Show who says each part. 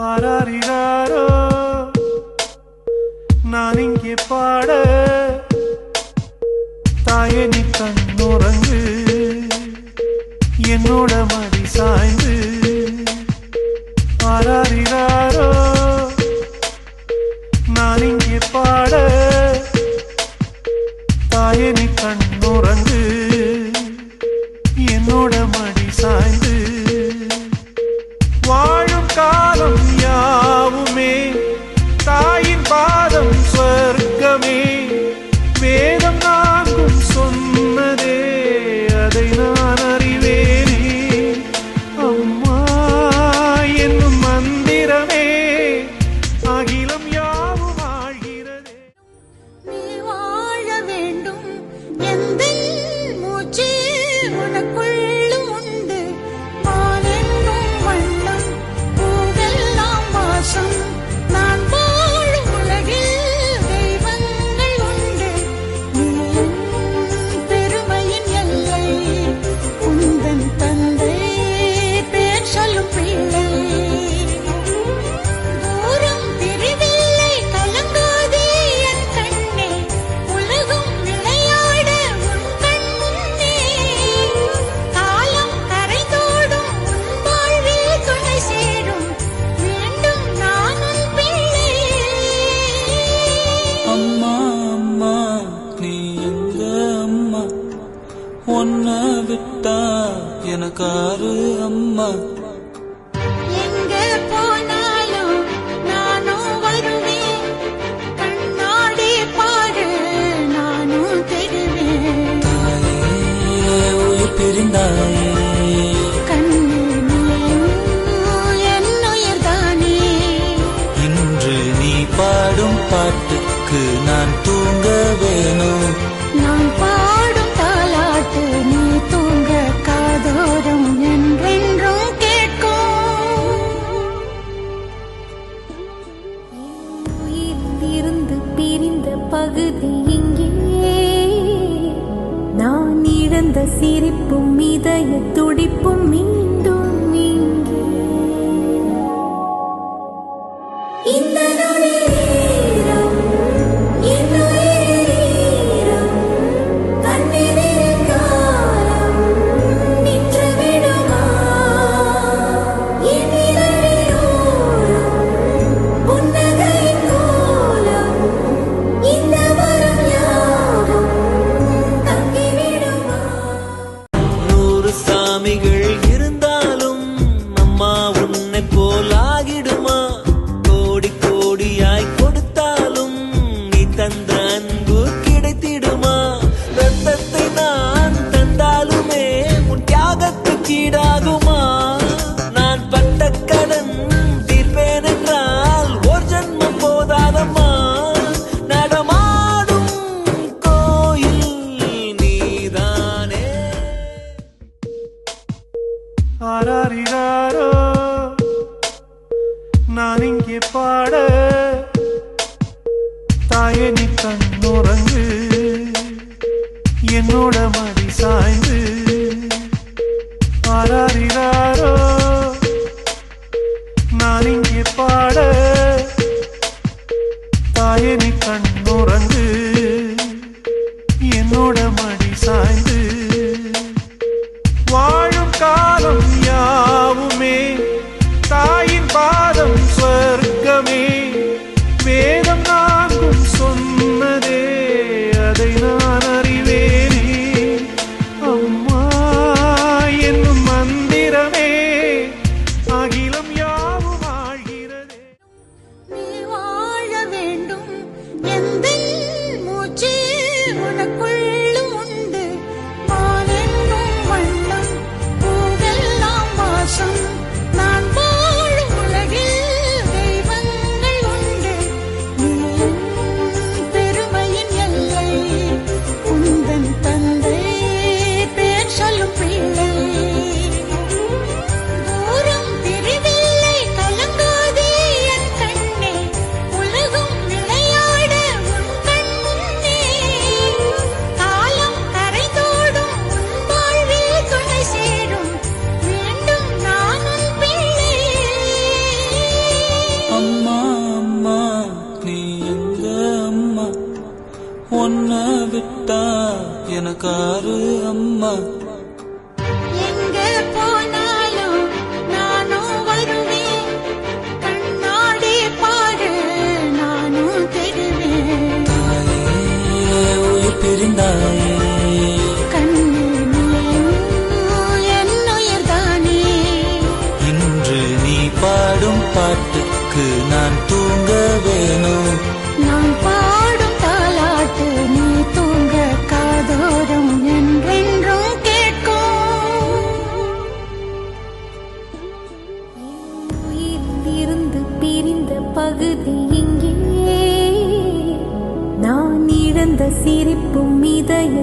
Speaker 1: ஆராரிராரோ நான் இங்கே பாட தாயே நீ கண்ணுறங்கு என்னோட மடி சாய்ந்து ஆராரிராரோ நான் இங்கே பாட தாயே நீ கண்ணுறங்கு என்னோட மடி சாய்ந்து வாழும் காலம் யாவுமே தாயின் பாதம் சொர்க்கமே வேதம் நான்கும் சொன்னதே அதை நான் அறிவேனே அம்மா என்னும் மந்திரமே அகிலம் யாவும் ஆழ்கிறதே
Speaker 2: நீ வாழ வேண்டும் எந்த மூச்சு உனக்குள்ளும் உண்டு வானெங்கும் வண்ணம் பூவெல்லாம் வாசம் நான் வாழும் உலகில் தெய்வங்கள் உண்டு நீ என் பெருமையின் எல்லை உந்தன் தந்தை பேர் சொல்லும் பிள்ளை தூரம் பிரிவில்லை கலங்காதே என் கண்ணே உலகம் விளையாட உன் கண்ணே காலம் கரைதோடும் உன் வாழ்வில் துணை சேரும் மீண்டும் நான் உன் பிள்ளை
Speaker 3: அம்மா அம்மா நீ எங்க அம்மா உன்னை விட்டா எனக்காரு அம்மா
Speaker 2: எங்க போனாலும் நானும் வருவேன் கண்ணாடி பாரு நானும் தெரிவேன்
Speaker 3: தாயே உயிர் பிரிந்தாயே
Speaker 2: கண்ணே நீயும் என் உயிர்தானே
Speaker 3: இன்று நீ பாடும் பாட்டுக்கு நான் தூங்க வேணும்
Speaker 2: நான் பாடும் தாலாட்டு நீ தூங்க காதோறும் என்றென்றும் கேட்கும்
Speaker 4: உயிரிலிருந்து பிரிந்த பகுதி இங்கே நான் இழந்த சிரிப்பும் இதய துடிப்பும் மீண்டும் இங்கே இந்த நொடி நேரம் என் உயிரிரம் கண்ணீரின் காலம் நின்று விடுமா என் இதழியோரம் புன்னகையின் கோலம் இந்த வரம் யாவும் தங்கிவிடுமா
Speaker 3: 100 சாமிகள் இருந்தாலும் அம்மா உன்னை போலாகிடுமா கோடி கோடியாய் கொடுத்தாலும் நீ தந்த அன்பு கிடைத்திடுமா ரத்தத்தை நான் தந்தாலுமே உன் தியாகத்துக்கு ஈடாகுமா நான் பட்ட கடன் தீர்ப்பேன் என்றால் ஒரு ஜன்மம் போதாதம்மா நடமாடும் கோயில் நீதானே
Speaker 1: ஆராரிராரோ நான் இங்கே பாட தாயே நீ கண்ணுறங்கு என்னோட மடி சாய்ந்து ஆராரிராரோ நான் இங்கே பாட தாயே நீ கண்ணுறங்கு என்னோட மடி சாய்ந்து வாழும் காலம் யாவுமே தாயின் பாதம் சொர்க்கமே வேதம் நான்கும் சொன்னதே அதை நான் அறிவேனே
Speaker 3: இருக்காரு அம்மா.
Speaker 2: எங்க போனாலும் நானும் வருவேன், கண்ணாடி பாரு நானும் தெரிவேன்.
Speaker 3: தாயே உயிர் பிரிந்தாயே,
Speaker 2: கண்ணே நீயும் என் உயிர்தானே.
Speaker 3: இன்று நீ பாடும் பாட்டுக்கு நான் தூங்க வேணும்.
Speaker 2: நான் பாடும் தாலாட்டு நீ தூங்க காதோரம் என்றென்றும் கேட்கும்.
Speaker 4: உயிரிலிருந்து பிரிந்த பகுதி இங்கே, நான் இழந்த சிரிப்பும் இதய